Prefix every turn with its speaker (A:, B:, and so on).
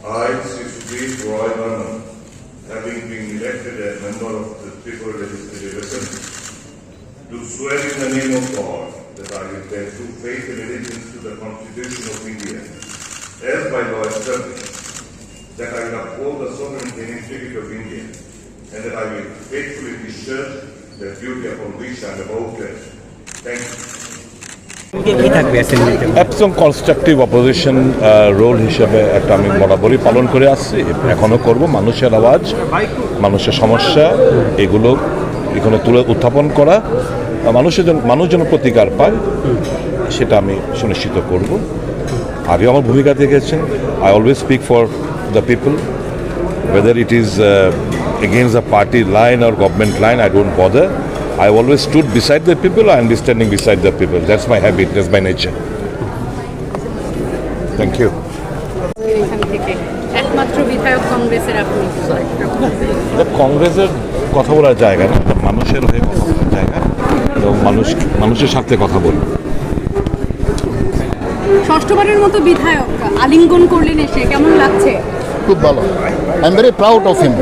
A: I, Sri Sudip Barman, having been elected as member of the Tripura Legislative Assembly, do swear in the name of God that I will bear true faith and allegiance to the Constitution of India, as by law established, that I will uphold the sovereignty and integrity of India, and that I will faithfully discharge the duty upon which I am about to. Thank you.
B: একদম constructive opposition role হিসেবে একটা আমি বরাবরই পালন করে আসছি, এখনও করব। মানুষের আওয়াজ, মানুষের সমস্যা এগুলো এখানে তুলে উত্থাপন করা, মানুষ যেন প্রতিকার পায় সেটা আমি সুনিশ্চিত করব। আগে আমার ভূমিকা দেখেছেন, I always speak for the people, whether it is against the party line or government line, I don't bother. I always stood beside the people and be standing beside the people. That's my habit, that's my nature. Thank you.
C: একমাত্র বিধায়ক কংগ্রেসের আপনি।
B: কংগ্রেসের কথা বলার জায়গা না, মানুষের হয়ে কথা বলার জায়গা এবং মানুষের সাথে কথা বলবো।
C: ষষ্ঠবারের মতো বিধায়ক আলিঙ্গন করলেন, এসে কেমন লাগছে?
D: খুব ভালো। I am very proud of him.